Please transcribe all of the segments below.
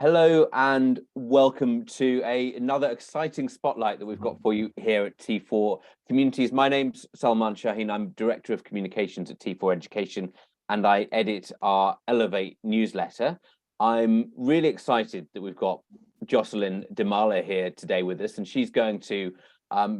Hello and welcome to another exciting spotlight that we've got for you here at T4 Communities. My name's Salman Shaheen. I'm Director of Communications at T4 Education and I edit our Elevate newsletter. I'm really excited that we've got Jocelyn Dimaala here today with us, and she's going to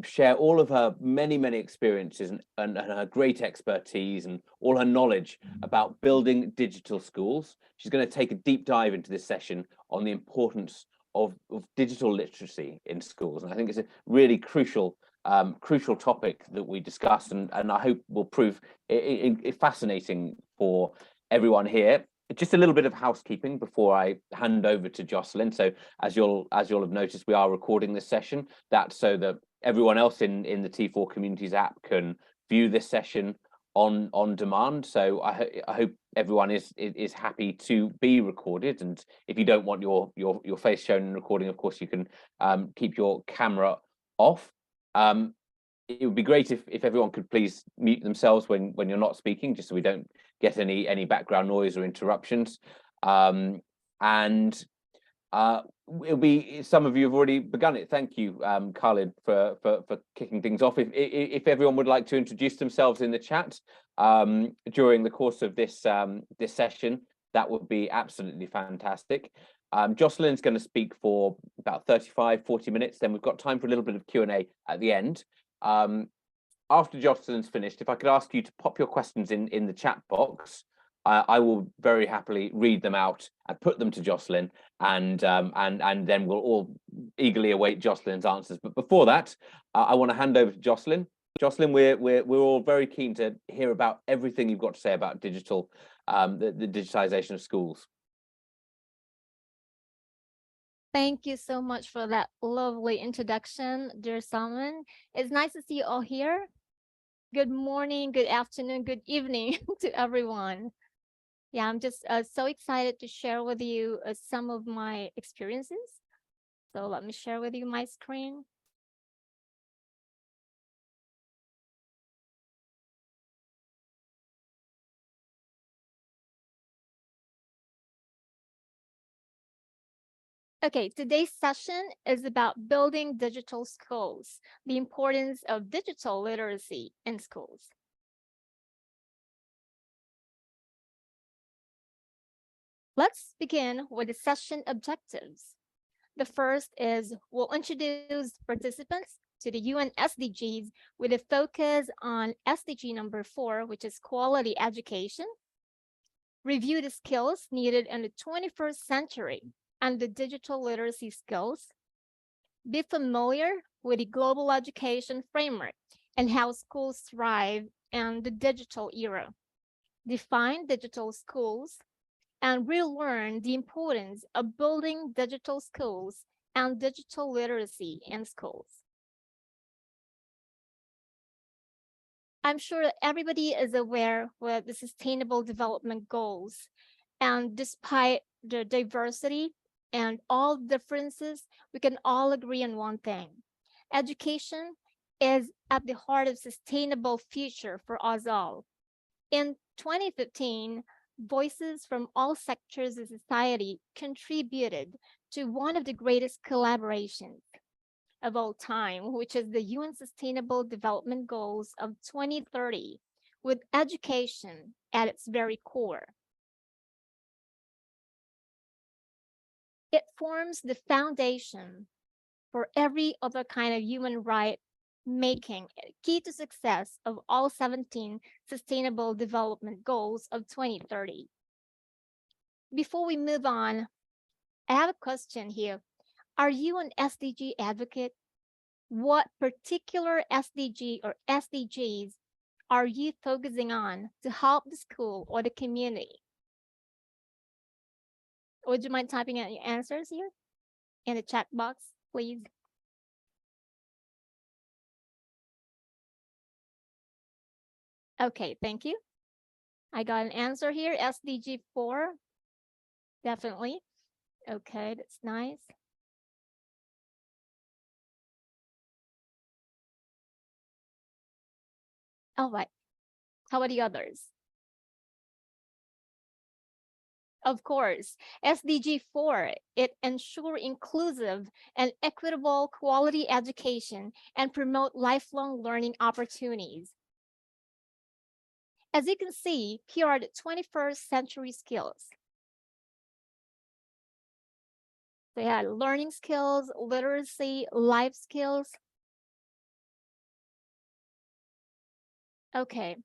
share all of her many experiences and her great expertise and all her knowledge about building digital schools. She's going to take a deep dive into this session on the importance of digital literacy in schools. And I think it's a really crucial topic that we discuss, and I hope will prove fascinating for everyone here. Just a little bit of housekeeping before I hand over to Jocelyn. So as you'll have noticed, we are recording this session. That's so that everyone else in the T4 Communities app can view this session on demand. So I hope everyone is happy to be recorded. And if you don't want your face shown in recording, of course, you can keep your camera off. It would be great if everyone could please mute themselves when you're not speaking, just so we don't get any background noise or interruptions. It'll be, some of you have already begun it. Thank you, Khalid, for kicking things off. If everyone would like to introduce themselves in the chat during the course of this this session, that would be absolutely fantastic. Jocelyn's going to speak for about 35-40 minutes. Then we've got time for a little bit of Q&A at the end. After Jocelyn's finished, if I could ask you to pop your questions in the chat box, I will very happily read them out and put them to Jocelyn, and then we'll all eagerly await Jocelyn's answers. But before that, I want to hand over to Jocelyn. Jocelyn, we're all very keen to hear about everything you've got to say about digital, the digitization of schools. Thank you so much for that lovely introduction, dear Salman. It's nice to see you all here. Good morning, good afternoon, good evening to everyone. Yeah, I'm just so excited to share with you some of my experiences. So let me share with you my screen. Okay, today's session is about building digital schools, the importance of digital literacy in schools. Let's begin with the session objectives. The first is we'll introduce participants to the UN SDGs with a focus on SDG number 4, which is quality education. Review the skills needed in the 21st century and the digital literacy skills. Be familiar with the global education framework and how schools thrive in the digital era. Define digital schools and relearn the importance of building digital schools and digital literacy in schools. I'm sure that everybody is aware with the Sustainable Development Goals, and despite the diversity and all differences, we can all agree on one thing. Education is at the heart of sustainable future for us all. In 2015, voices from all sectors of society contributed to one of the greatest collaborations of all time, which is the UN Sustainable Development Goals of 2030, with education at its very core. It forms the foundation for every other kind of human right making a key to success of all 17 Sustainable Development Goals of 2030. Before we move on, I have a question here. Are you an SDG advocate? What particular SDG or SDGs are you focusing on to help the school or the community? Would you mind typing out your answers here in the chat box, please? Okay, thank you. I got an answer here, SDG 4. Definitely. Okay, that's nice. All right. How about the others? Of course, SDG 4, it ensure inclusive and equitable quality education and promote lifelong learning opportunities. As you can see, here are the 21st century skills. So yeah, learning skills, literacy, life skills. Okay,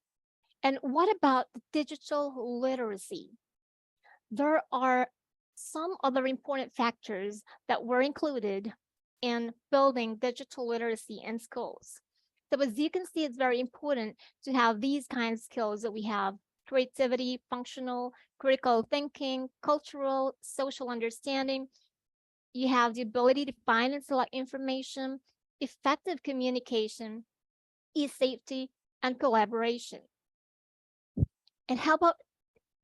and what about digital literacy? There are some other important factors that were included in building digital literacy in schools. So as you can see, it's very important to have these kinds of skills that we have: creativity, functional, critical thinking, cultural, social understanding. You have the ability to find and select information, effective communication, e-safety, and collaboration. And how about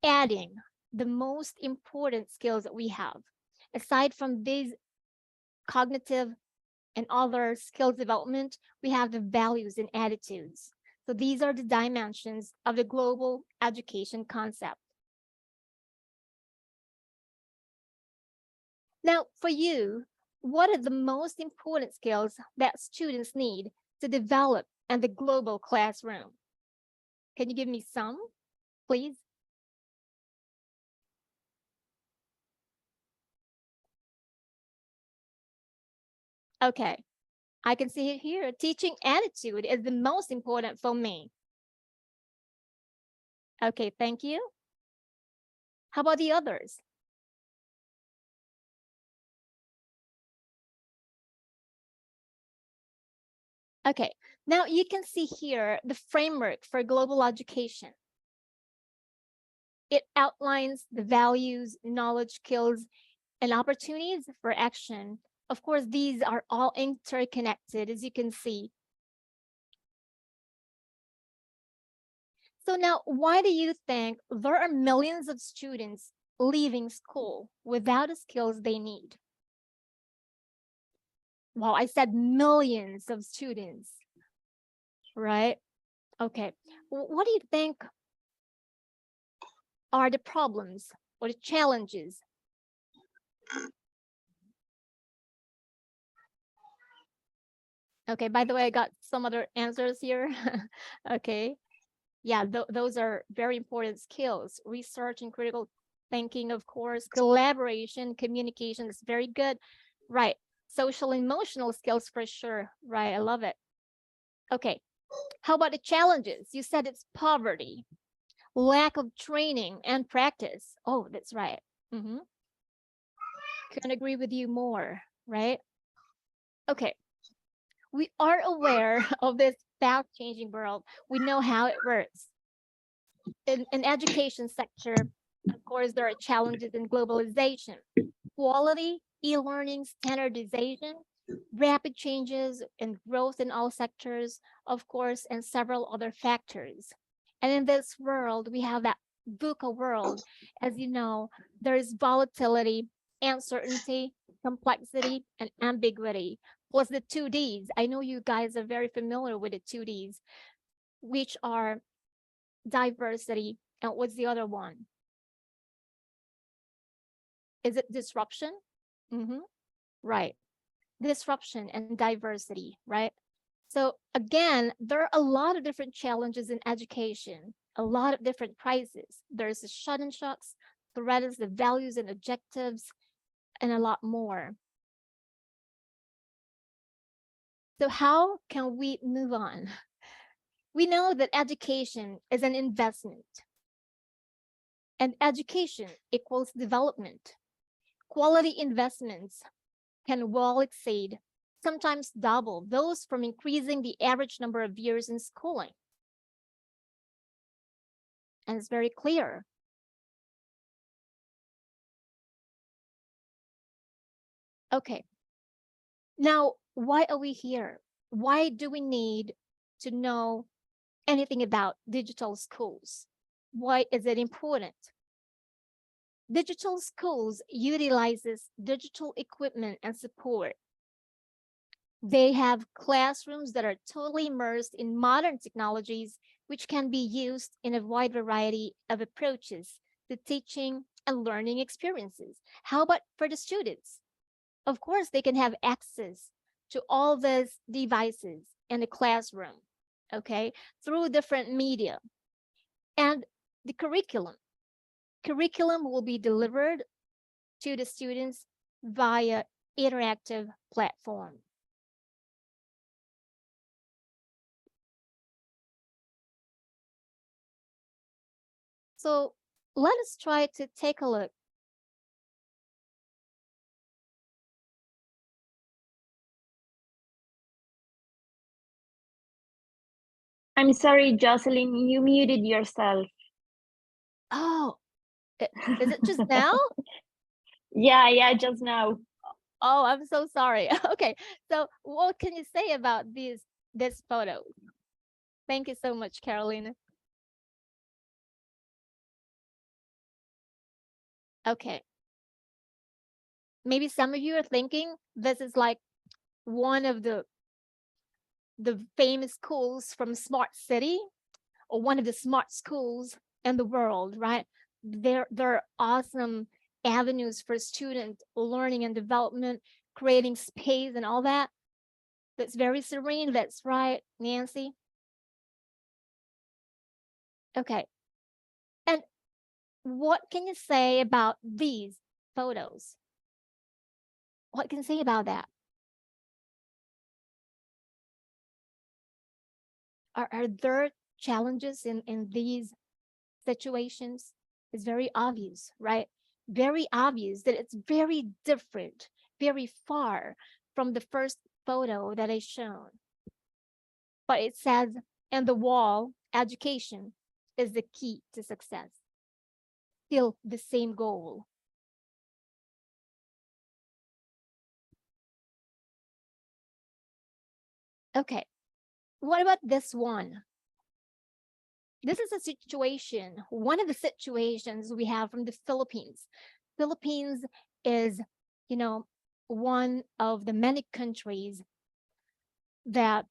adding the most important skills that we have? Aside from these cognitive and other skills development, we have the values and attitudes. So these are the dimensions of the global education concept. Now, for you, what are the most important skills that students need to develop in the global classroom? Can you give me some, please? Okay, I can see it here. Teaching attitude is the most important for me. Okay, thank you. How about the others? Okay, now you can see here the framework for global education. It outlines the values, knowledge, skills, and opportunities for action. Of course, these are all interconnected, as you can see. So now, why do you think there are millions of students leaving school without the skills they need? Well, I said millions of students, right? Okay, what do you think are the problems or the challenges? Okay, by the way, I got some other answers here. Okay, yeah, those are very important skills. Research and critical thinking, of course, collaboration, communication is very good. Right, social emotional skills for sure. Right, I love it. Okay, how about the challenges? You said it's poverty, lack of training and practice. Oh, that's right. Couldn't agree with you more, right? Okay, we are aware of this fast-changing world. We know how it works. In education sector, of course, there are challenges in globalization, quality, e-learning, standardization, rapid changes and growth in all sectors, of course, and several other factors. And in this world, we have that VUCA world. As you know, there is volatility, uncertainty, complexity, and ambiguity, plus the 2Ds. I know you guys are very familiar with the 2Ds, which are diversity, and what's the other one? Is it disruption? Right, disruption and diversity, right? So again, there are a lot of different challenges in education, a lot of different crises. There's the sudden shocks, threats, the values and objectives, and a lot more. So how can we move on? We know that education is an investment, and education equals development. Quality investments can well exceed, sometimes double, those from increasing the average number of years in schooling. And it's very clear. Okay, now why are we here? Why do we need to know anything about digital schools? Why is it important? Digital schools utilizes digital equipment and support. They have classrooms that are totally immersed in modern technologies, which can be used in a wide variety of approaches the teaching and learning experiences. How about for the students? Of course, they can have access to all these devices in the classroom, okay, through different media. And the curriculum will be delivered to the students via interactive platform. So let us try to take a look. I'm sorry, Jocelyn, you muted yourself. Oh, is it just now? Yeah, just now. Oh, I'm so sorry. Okay, so what can you say about this photo? Thank you so much, Carolina. Okay. Maybe some of you are thinking this is like one of the famous schools from Smart City, or one of the smart schools in the world, right? There are awesome avenues for student learning and development, creating space and all that. That's very serene. That's right, Nancy. Okay. And what can you say about these photos? What can you say about that? Are there challenges in these situations? It's very obvious, right? Very obvious that it's very different, very far from the first photo that I shown. But it says in the wall, education is the key to success. Still the same goal. Okay, what about this one? This is a situation, one of the situations we have from the Philippines. Philippines is, you know, one of the many countries that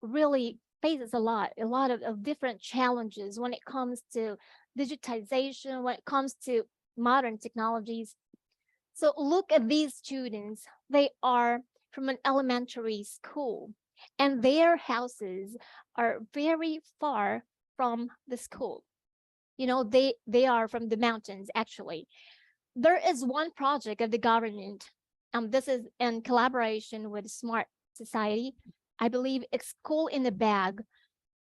really faces a lot of different challenges when it comes to digitization, when it comes to modern technologies. So look at these students. They are from an elementary school, and their houses are very far from the school. You know, they are from the mountains, actually. There is one project of the government. This is in collaboration with Smart Society. I believe it's School in a Bag.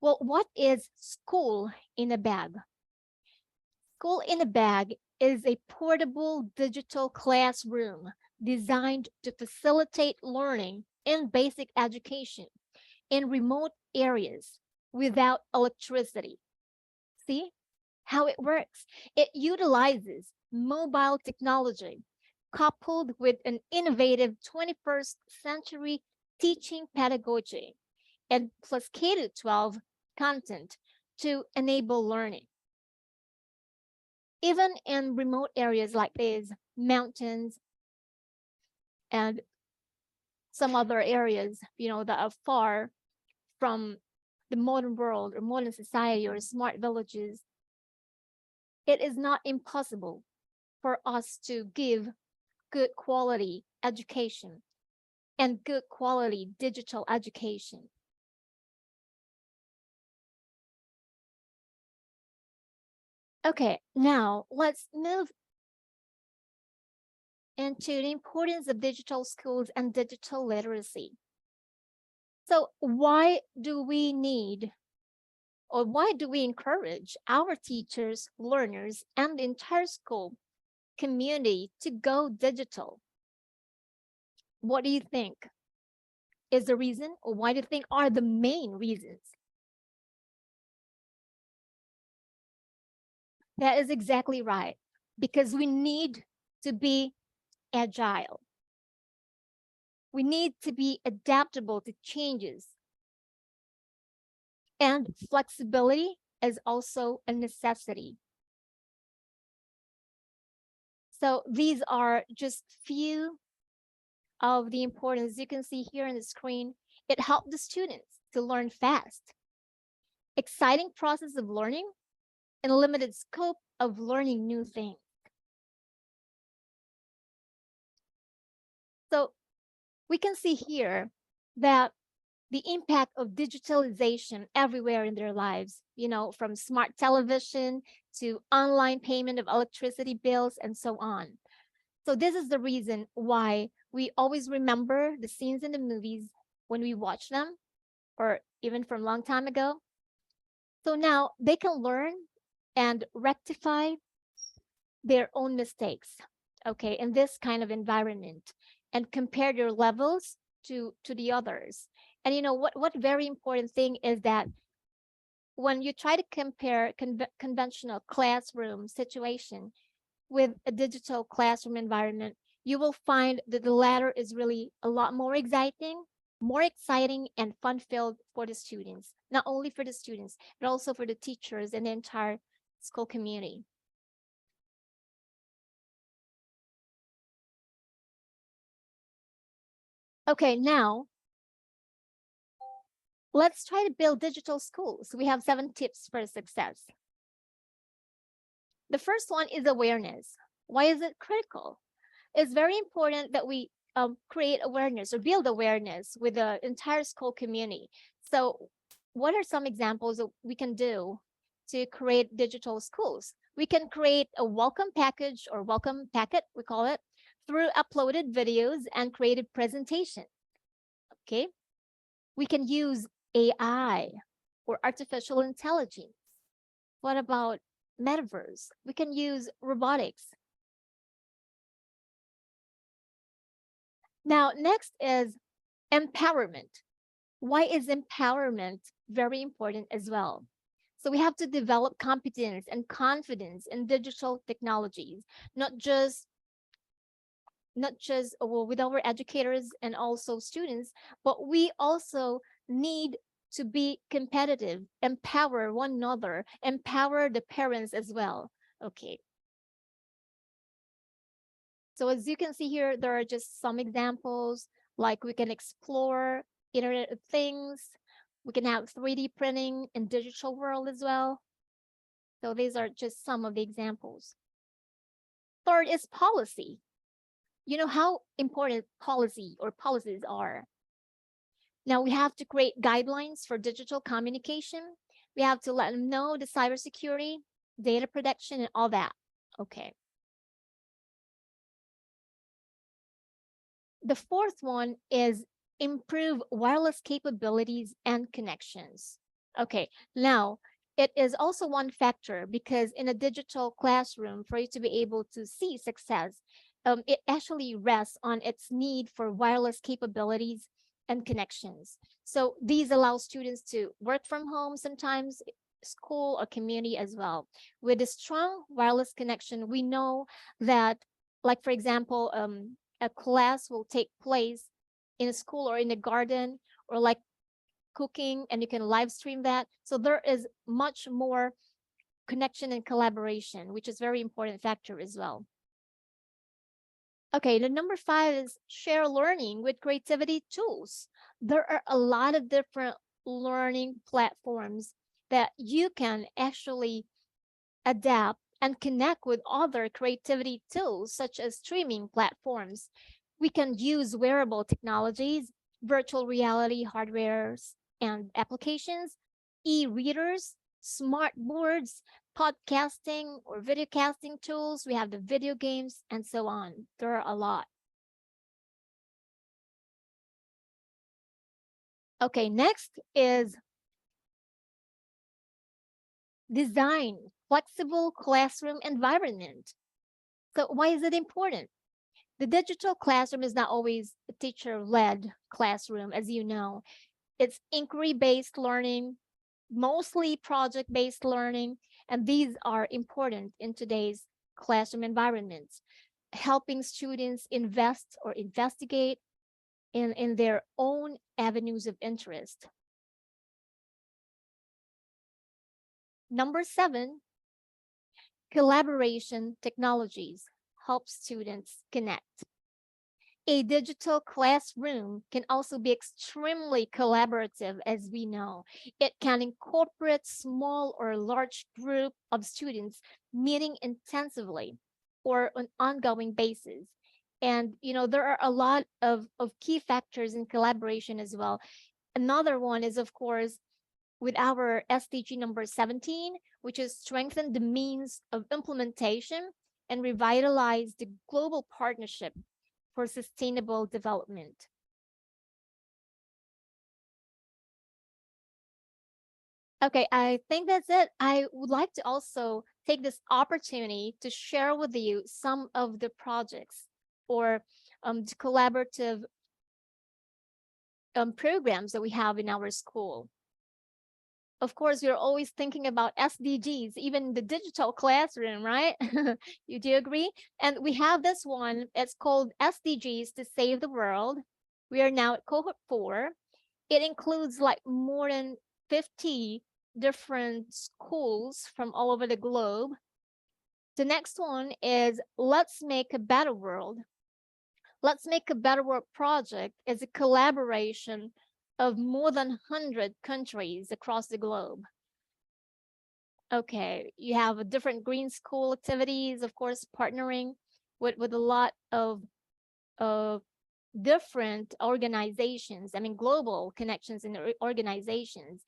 Well, what is School in a Bag? School in a Bag is a portable digital classroom designed to facilitate learning and basic education in remote areas without electricity. See how it works? It utilizes mobile technology coupled with an innovative 21st century teaching pedagogy and plus K-12 content to enable learning. Even in remote areas like these, mountains and some other areas, that are far from the modern world or modern society or smart villages, it is not impossible for us to give good quality education and good quality digital education. Okay, now let's move into the importance of digital schools and digital literacy. So why do we need, or why do we encourage our teachers, learners, and the entire school community to go digital? What do you think is the reason, or why do you think are the main reasons? That is exactly right, because we need to be agile. We need to be adaptable to changes. And flexibility is also a necessity. So these are just few of the importance. You can see here on the screen, it helped the students to learn fast. Exciting process of learning in a limited scope of learning new things. So we can see here that the impact of digitalization everywhere in their lives, from smart television to online payment of electricity bills and so on. So this is the reason why we always remember the scenes in the movies when we watch them, or even from a long time ago. So now they can learn and rectify their own mistakes, okay, in this kind of environment, and compare their levels to the others. And what very important thing is that when you try to compare conventional classroom situation with a digital classroom environment, you will find that the latter is really a lot more exciting and fun filled for the students, not only for the students, but also for the teachers and the entire school community. Okay, now let's try to build digital schools. We have 7 tips for success. The first one is awareness. Why is it critical? It's very important that we create awareness or build awareness with the entire school community. So what are some examples that we can do to create digital schools? We can create a welcome package or welcome packet, we call it, through uploaded videos and creative presentation. Okay. We can use AI or artificial intelligence. What about metaverse? We can use robotics. Now, next is empowerment. Why is empowerment very important as well? So we have to develop competence and confidence in digital technologies, not just with our educators and also students, but we also need to be competitive, empower one another, empower the parents as well. Okay. So as you can see here, there are just some examples, like we can explore Internet of Things. We can have 3D printing in digital world as well. So these are just some of the examples. Third is policy. You know how important policies are. Now we have to create guidelines for digital communication. We have to let them know the cybersecurity, data protection, and all that. Okay. The fourth one is improve wireless capabilities and connections. Okay, now it is also one factor because in a digital classroom, for you to be able to see success, it actually rests on its need for wireless capabilities and connections. So these allow students to work from home sometimes, school or community as well. With a strong wireless connection, we know that, like for example, a class will take place in a school or in a garden, or like cooking, and you can live stream that. So there is much more connection and collaboration, which is very important factor as well. Okay, the number 5 is share learning with creativity tools. There are a lot of different learning platforms that you can actually adapt and connect with other creativity tools, such as streaming platforms. We can use wearable technologies, virtual reality hardwares and applications, e-readers, smart boards, podcasting or video casting tools. We have the video games and so on. There are a lot. Okay, next is design flexible classroom environment. So why is it important? The digital classroom is not always a teacher-led classroom, as you know. It's inquiry-based learning, mostly project-based learning, and these are important in today's classroom environments, helping students invest or investigate in their own avenues of interest. Number 7, collaboration technologies help students connect. A digital classroom can also be extremely collaborative, as we know. It can incorporate small or large group of students meeting intensively or on ongoing basis. And there are a lot of key factors in collaboration as well. Another one is, of course, with our SDG number 17, which is strengthen the means of implementation and revitalize the global partnership for sustainable development. Okay, I think that's it. I would like to also take this opportunity to share with you some of the projects or the collaborative programs that we have in our school. Of course, we're always thinking about SDGs, even the digital classroom, right? You do agree? And we have this one, it's called SDGs to Save the World. We are now at cohort 4. It includes like more than 50 different schools from all over the globe. The next one is Let's Make a Better World. Let's Make a Better World project is a collaboration of more than 100 countries across the globe. Okay, you have different green school activities, of course, partnering with a lot of different organizations, I mean, global connections in organizations.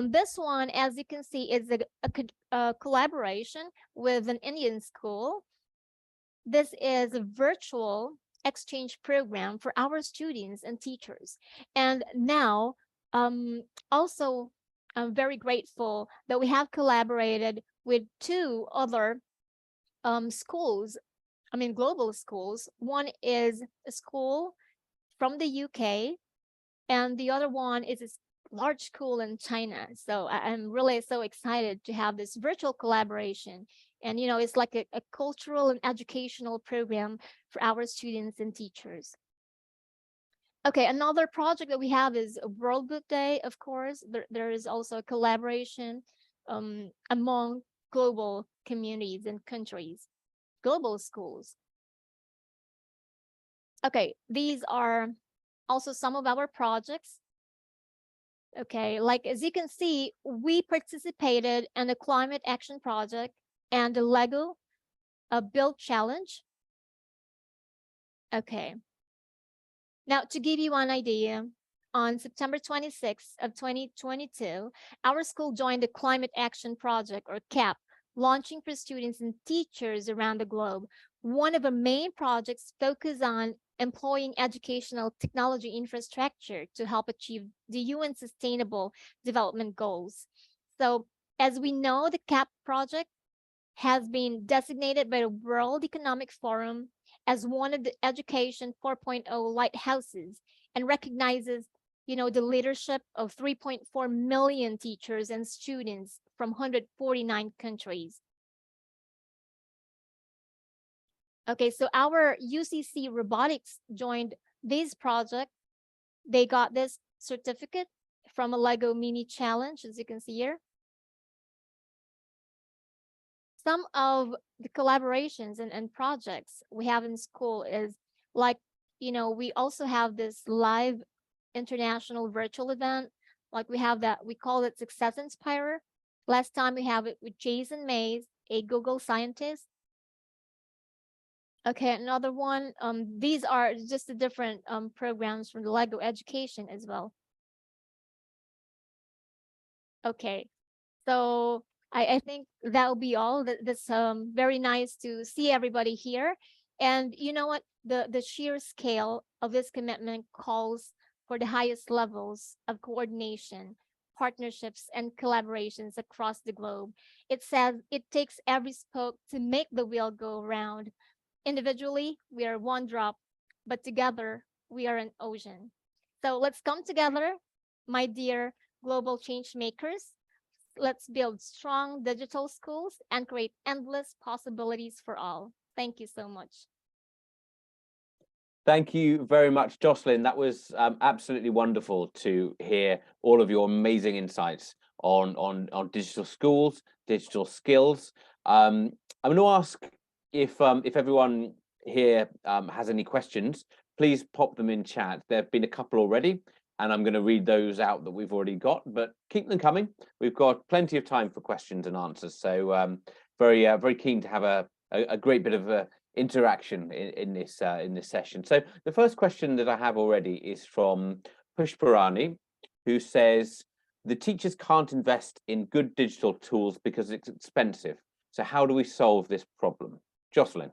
This one, as you can see, is a collaboration with an Indian school. This is a virtual exchange program for our students and teachers. And now, also, I'm very grateful that we have collaborated with 2 other schools, I mean, global schools. One is a school from the UK, and the other one is a large school in China. So I'm really so excited to have this virtual collaboration. And, it's like a cultural and educational program for our students and teachers. Okay, another project that we have is World Book Day, of course. There is also a collaboration among global communities and countries, global schools. Okay, these are also some of our projects. Okay, like as you can see, we participated in the climate action project and the Lego build challenge. Okay. Now, to give you one idea, on September 26th of 2022, our school joined the Climate Action Project, or CAP, launching for students and teachers around the globe. One of the main projects focused on employing educational technology infrastructure to help achieve the UN Sustainable Development Goals. So, as we know, the CAP project has been designated by the World Economic Forum as one of the Education 4.0 lighthouses, and recognizes, the leadership of 3.4 million teachers and students from 149 countries. Okay, so our UCC Robotics joined this project. They got this certificate from a Lego Mini Challenge, as you can see here. Some of the collaborations and projects we have in school is like, we also have this live international virtual event. Like we have that, we call it Success Inspire. Last time we have it with Jason Mays, a Google scientist. Okay, another one. These are just the different programs from the Lego Education as well. Okay, so I think that'll be all. That's very nice to see everybody here. And you know what? The sheer scale of this commitment calls for the highest levels of coordination, partnerships, and collaborations across the globe. It says it takes every spoke to make the wheel go round. Individually, we are one drop, but together, we are an ocean. So let's come together, my dear global change makers. Let's build strong digital schools and create endless possibilities for all. Thank you so much. Thank you very much, Jocelyn. That was absolutely wonderful to hear all of your amazing insights on digital schools, digital skills. I'm going to ask if everyone here has any questions. please pop them in chat. There have been a couple already, and I'm going to read those out that we've already got, but keep them coming. We've got plenty of time for questions and answers. So very keen to have a great bit of interaction in this session. So the first question that I have already is from Pushparani, who says, the teachers can't invest in good digital tools because it's expensive. So how do we solve this problem? Jocelyn.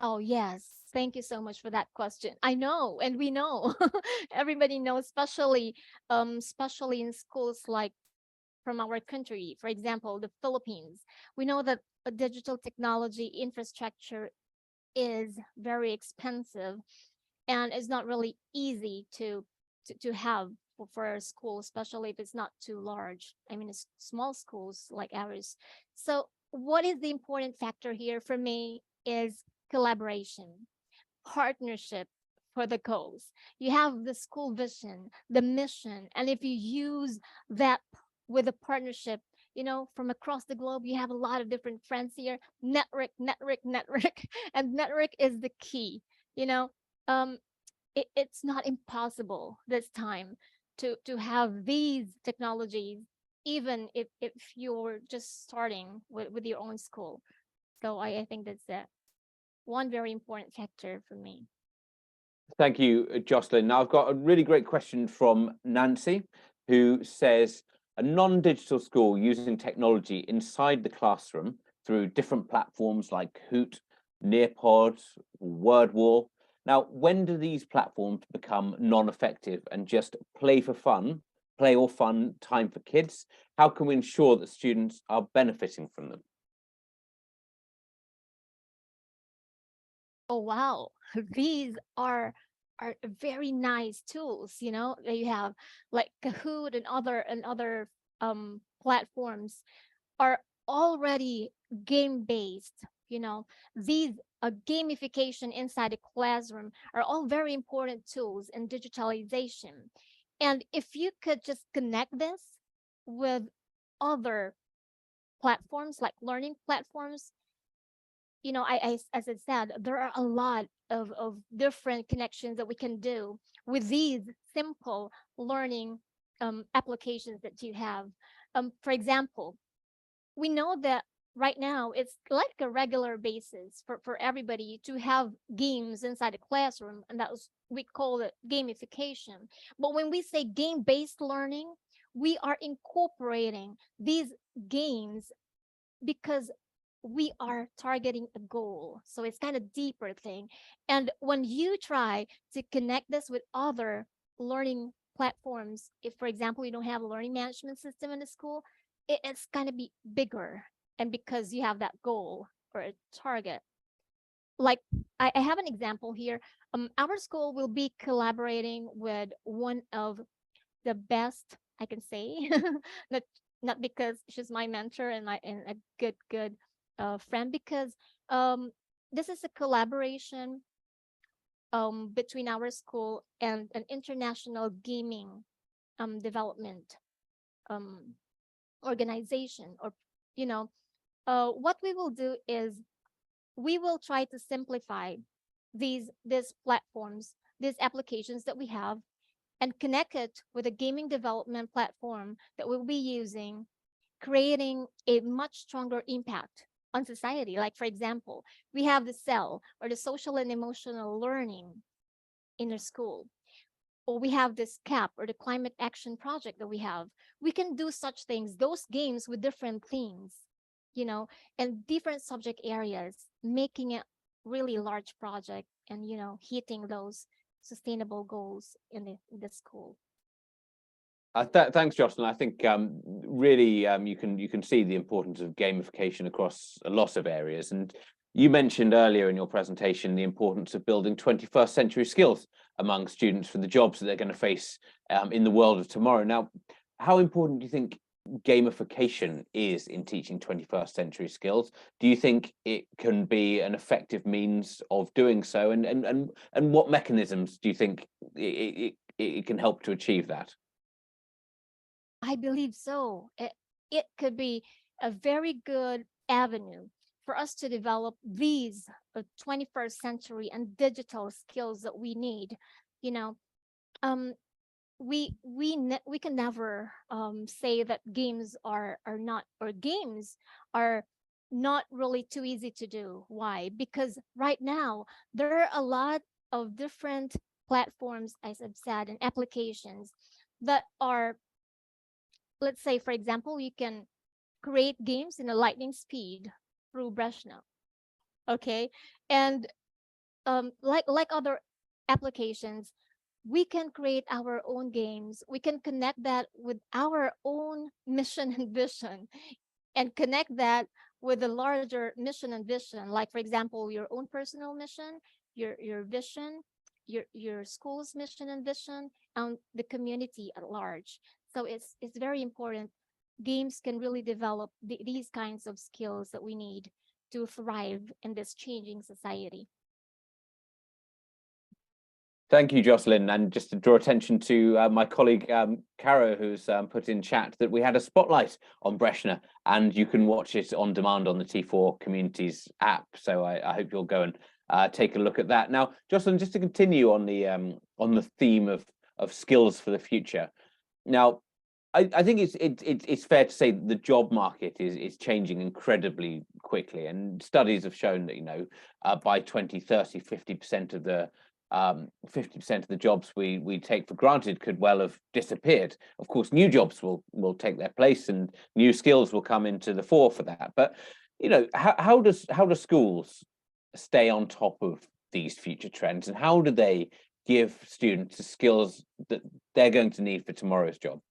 Oh, yes. Thank you so much for that question. I know, and we know, everybody knows, especially in schools like from our country, for example, the Philippines. We know that a digital technology infrastructure is very expensive and it's not really easy to have for a school, especially if it's not too large. I mean, it's small schools like ours. So what is the important factor here for me is collaboration, partnership for the goals. You have the school vision, the mission, and if you use that with a partnership, you know, from across the globe, you have a lot of different friends here. Network, and network is the key. You know, it's not impossible this time to have these technologies, even if you're just starting with your own school. So I think that's one very important factor for me. Thank you, Jocelyn. Now I've got a really great question from Nancy, who says, a non-digital school using technology inside the classroom through different platforms like Kahoot, Nearpod, WordWall. Now, when do these platforms become non-effective and just play or fun time for kids? How can we ensure that students are benefiting from them? Oh, wow. These are very nice tools, you know, that you have like Kahoot and other platforms are already game-based, you know. These gamification inside the classroom are all very important tools in digitalization. And if you could just connect this with other platforms like learning platforms, you know, as I said, there are a lot of different connections that we can do with these simple learning applications that you have. For example, we know that right now it's like a regular basis for everybody to have games inside the classroom, and we call it gamification. But when we say game-based learning, we are incorporating these games because we are targeting a goal. So it's kind of deeper thing. And when you try to connect this with other learning platforms, if for example, you don't have a learning management system in the school, it's going to be bigger. And because you have that goal or a target. Like I have an example here. Our school will be collaborating with one of the best, I can say, not because she's my mentor and a good friend, because this is a collaboration between our school and an international gaming development organization. Or you know, what we will do is we will try to simplify these platforms, these applications that we have, and connect it with a gaming development platform that we'll be using, creating a much stronger impact on society. Like, for example, we have the CEL, or the social and emotional learning in our school, or we have this CAP, or the climate action project that we have. We can do such things, those games with different themes, you know, and different subject areas, making it really large project and, you know, hitting those sustainable goals in the school. Thanks, Jocelyn. I think really you can see the importance of gamification across a lot of areas. And you mentioned earlier in your presentation the importance of building 21st century skills among students for the jobs that they're going to face in the world of tomorrow. Now, how important do you think gamification is in teaching 21st century skills? Do you think it can be an effective means of doing so? And what mechanisms do you think it can help to achieve that? I believe so. It could be a very good avenue for us to develop these 21st century and digital skills that we need. You know, um, we can never say that games are not, or games are not really too easy to do. Why? Because right now there are a lot of different platforms, as I've said, and applications that are, let's say, for example, you can create games in a lightning speed through Breshna. Okay. And like other applications, we can create our own games. We can connect that with our own mission and vision, and connect that with a larger mission and vision. Like, for example, your own personal mission, your vision, your school's mission and vision, and the community at large. So it's very important. Games can really develop these kinds of skills that we need to thrive in this changing society. Thank you, Jocelyn. And just to draw attention to my colleague, Caro, who's put in chat that we had a spotlight on Breshna, and you can watch it on demand on the T4 Communities app. So I hope you'll go and take a look at that. Now, Jocelyn, just to continue on the theme of skills for the future. Now, I think it's fair to say that the job market is changing incredibly quickly, and studies have shown that by 2030, 50% of the 50% of the jobs we take for granted could well have disappeared. Of course, new jobs will take their place, and new skills will come into the fore for that. But how do schools stay on top of these future trends, and how do they give students the skills that they're going to need for tomorrow's jobs?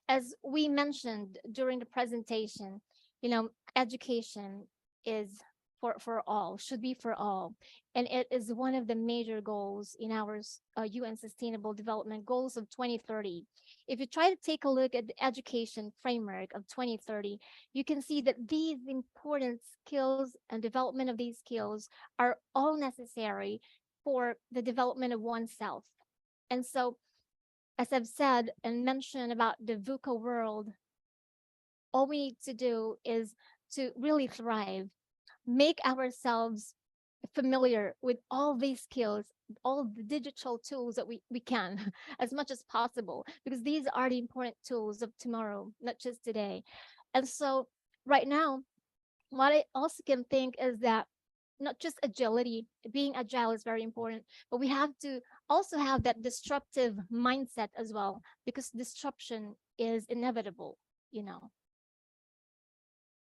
As we mentioned during the presentation, education is for all, should be for all. And it is one of the major goals in our UN Sustainable Development Goals of 2030. If you try to take a look at the education framework of 2030, you can see that these important skills and development of these skills are all necessary for the development of oneself. And so, as I've said and mentioned about the VUCA world, all we need to do is to really thrive, make ourselves familiar with all these skills, all the digital tools that we can as much as possible, because these are the important tools of tomorrow, not just today. And so right now, what I also can think is that not just agility, being agile is very important, but we have to also have that disruptive mindset as well, because disruption is inevitable.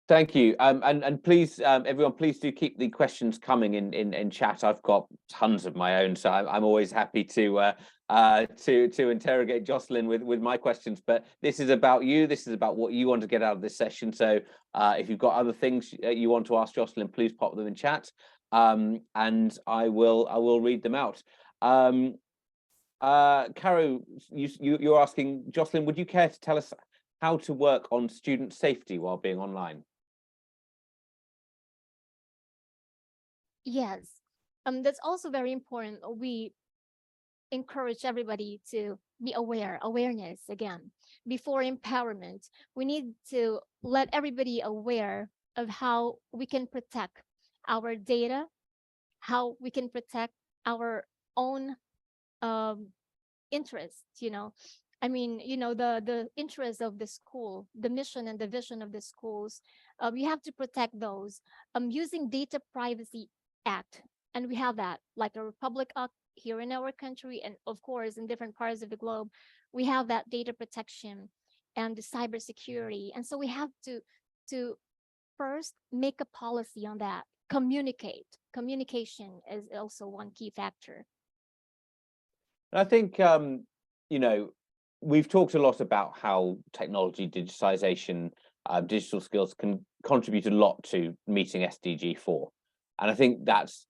Thank you. And please, everyone, please do keep the questions coming in chat. I've got tons of my own, so I'm always happy to interrogate Jocelyn with my questions. But this is about you. This is about what you want to get out of this session. So if you've got other things you want to ask Jocelyn, please pop them in chat, and I will read them out. Caro, you're asking Jocelyn, would you care to tell us how to work on student safety while being online? Yes, that's also very important. We encourage everybody to be awareness again, before empowerment. We need to let everybody aware of how we can protect our data, how we can protect our own interests. I mean, the interests of the school, the mission and the vision of the schools. We have to protect those using Data Privacy Act, and we have that, like the Republic Act here in our country, and of course in different parts of the globe. We have that data protection and the cybersecurity, and so we have to first make a policy on that. Communication is also one key factor. I think we've talked a lot about how technology, digitization, digital skills can contribute a lot to meeting SDG 4. And I think that's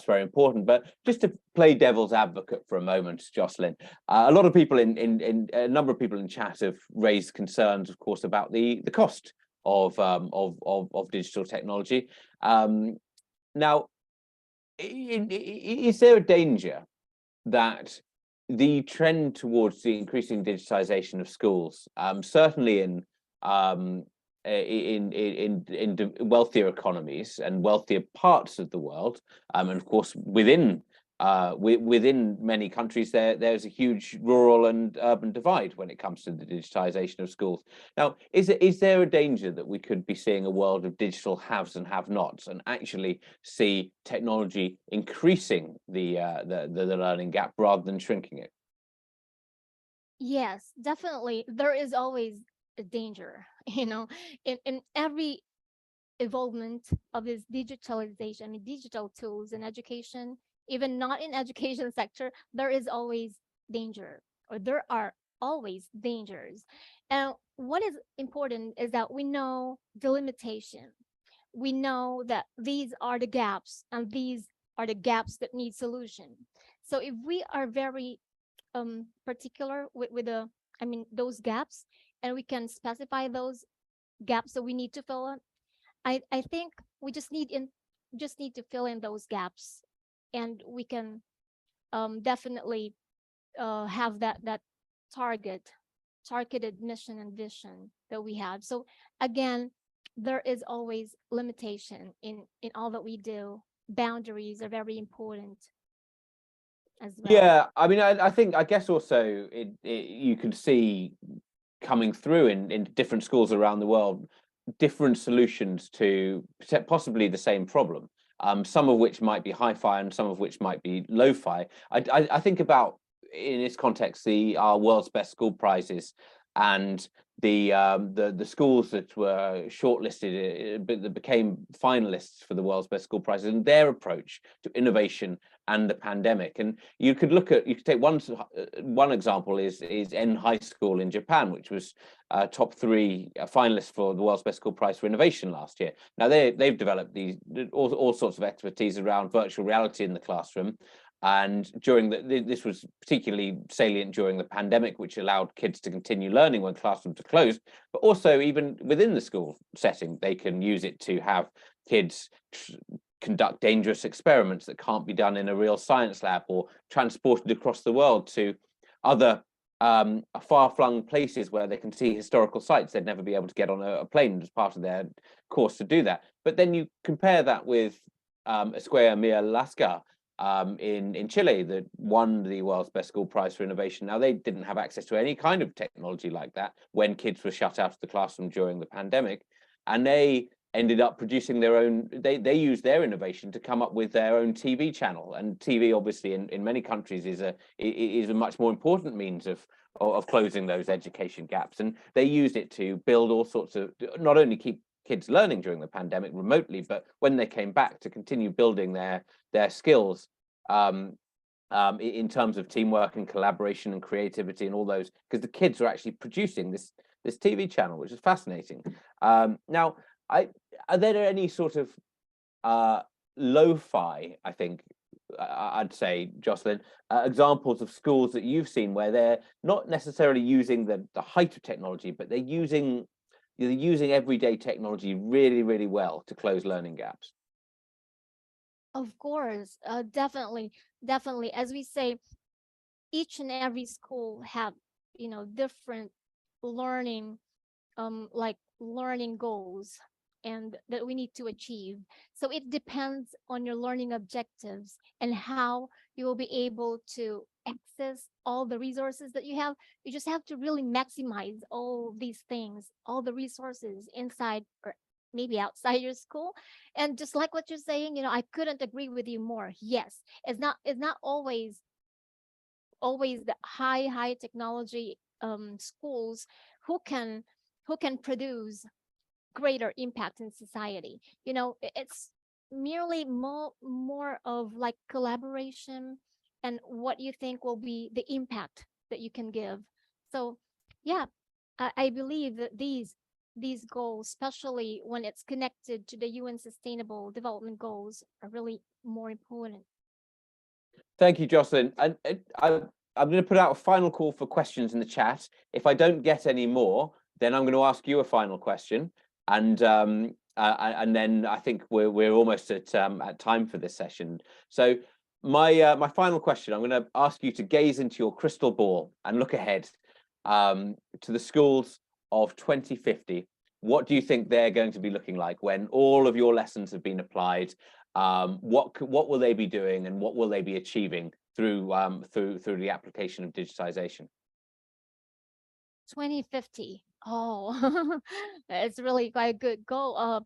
very important. But just to play devil's advocate for a moment, Jocelyn, a lot of people in a number of people in chat have raised concerns, of course, about the cost of digital technology. Now, is there a danger that the trend towards the increasing digitization of schools, certainly in in wealthier economies and wealthier parts of the world, and of course within many countries there's a huge rural and urban divide when it comes to the digitization of schools. Now, is there a danger that we could be seeing a world of digital haves and have-nots, and actually see technology increasing the learning gap rather than shrinking it? Yes, definitely. There is always a danger, in every evolvement of this digitalization, I mean, digital tools in education, even not in education sector, there is always danger, or there are always dangers. And what is important is that we know the limitation. We know that these are the gaps, and these are the gaps that need solution. So if we are very particular with the, I mean, those gaps, and we can specify those gaps that we need to fill in, I think we just need to fill in those gaps, and we can definitely have that targeted mission and vision that we have. So again, there is always limitation in all that we do. Boundaries are very important as well. Yeah, I mean, I guess also you can see coming through in different schools around the world, different solutions to possibly the same problem. Some of which might be hi-fi and some of which might be lo-fi. I think about, in this context, our world's best school prizes, and the schools that were shortlisted but that became finalists for the world's best school prizes, and their approach to innovation and the pandemic. And you could take one example is En High School in Japan, which was top 3 finalists for the world's best school prize for innovation last year. Now they've developed these all sorts of expertise around virtual reality in the classroom. And this was particularly salient during the pandemic, which allowed kids to continue learning when classrooms are closed, but also even within the school setting, they can use it to have kids conduct dangerous experiments that can't be done in a real science lab, or transported across the world to other far-flung places where they can see historical sites they'd never be able to get on a plane as part of their course to do that. But then you compare that with Escuela Mia Lascar in Chile, that won the world's best school prize for innovation. Now, they didn't have access to any kind of technology like that when kids were shut out of the classroom during the pandemic, and they ended up producing their own. They used their innovation to come up with their own TV channel, and TV, obviously, in many countries is a much more important means of closing those education gaps. And they used it to build all sorts of, not only keep kids learning during the pandemic remotely, but when they came back, to continue building their skills in terms of teamwork and collaboration and creativity and all those, because the kids are actually producing this TV channel, which is fascinating. Now, are there any sort of lo-fi, I think I'd say, Jocelyn, examples of schools that you've seen where they're not necessarily using the height of technology, but they're using everyday technology really, really well to close learning gaps? Of course, definitely. As we say, each and every school have, different learning, like learning goals, and that we need to achieve. So it depends on your learning objectives and how you will be able to access all the resources that you have. You just have to really maximize all these things, all the resources inside or maybe outside your school. And just like what you're saying, I couldn't agree with you more. Yes, it's not always the high technology schools who can produce greater impact in society. It's merely more of like collaboration and what you think will be the impact that you can give. So yeah, I believe that these goals, especially when it's connected to the UN Sustainable Development Goals, are really more important. Thank you, Jocelyn. And I'm going to put out a final call for questions in the chat. If I don't get any more, then I'm going to ask you a final question, and then I think we're almost at time for this session. So my final question, I'm going to ask you to gaze into your crystal ball and look ahead to the schools of 2050, what do you think they're going to be looking like when all of your lessons have been applied? What will they be doing, and what will they be achieving through the application of digitization? 2050. Oh, it's really quite a good goal.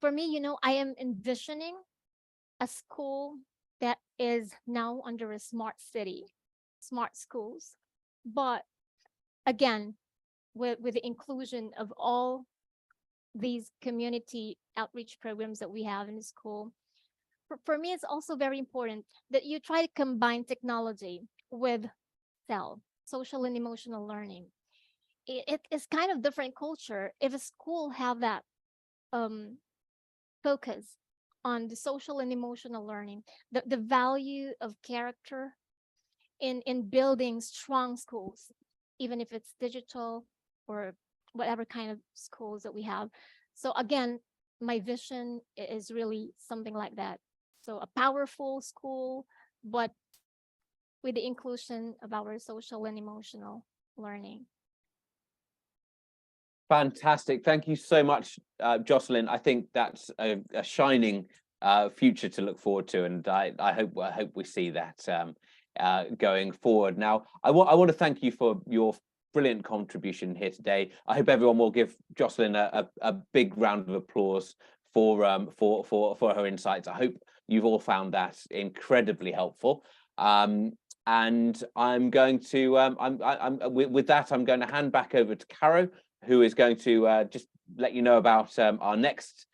For me, I am envisioning a school that is now under a smart city, smart schools, but again, with the inclusion of all these community outreach programs that we have in the school. For me, it's also very important that you try to combine technology with social and emotional learning. It is kind of different culture if a school have that focus on the social and emotional learning, the value of character in building strong schools, even if it's digital or whatever kind of schools that we have. So again, my vision is really something like that. So a powerful school, but with the inclusion of our social and emotional learning. Fantastic. Thank you so much, Jocelyn. I think that's a shining future to look forward to, and I hope we see that going forward. Now, I want to thank you for your brilliant contribution here today. I hope everyone will give Jocelyn a big round of applause for her insights. I hope you've all found that incredibly helpful. And I'm going to with that, I'm going to hand back over to Caro, who is going to just let you know about our next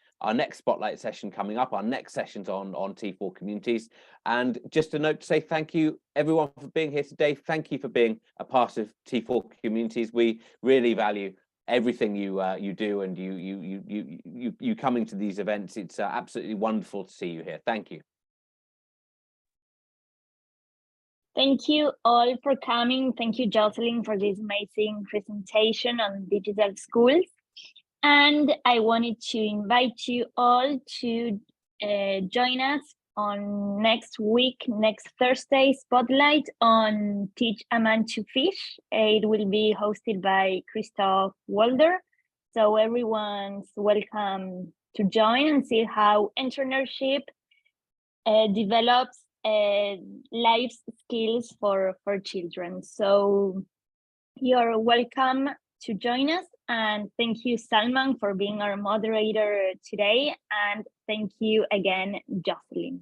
spotlight session coming up. Our next session's on T4 communities. And just a note to say thank you everyone for being here today. Thank you for being a part of T4 communities. We really value everything you do, and you coming to these events. It's absolutely wonderful to see you here. Thank you. Thank you all for coming. Thank you, Jocelyn, for this amazing presentation on digital schools. And I wanted to invite you all to join us on next Thursday, Spotlight on Teach a Man to Fish. It will be hosted by Christoph Walder. So everyone's welcome to join and see how entrepreneurship develops life skills for children. So you're welcome to join us, and thank you, Salman, for being our moderator today, and thank you again, Jocelyn.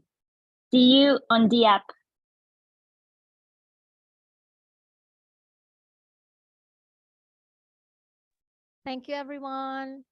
See you on the app. Thank you, everyone.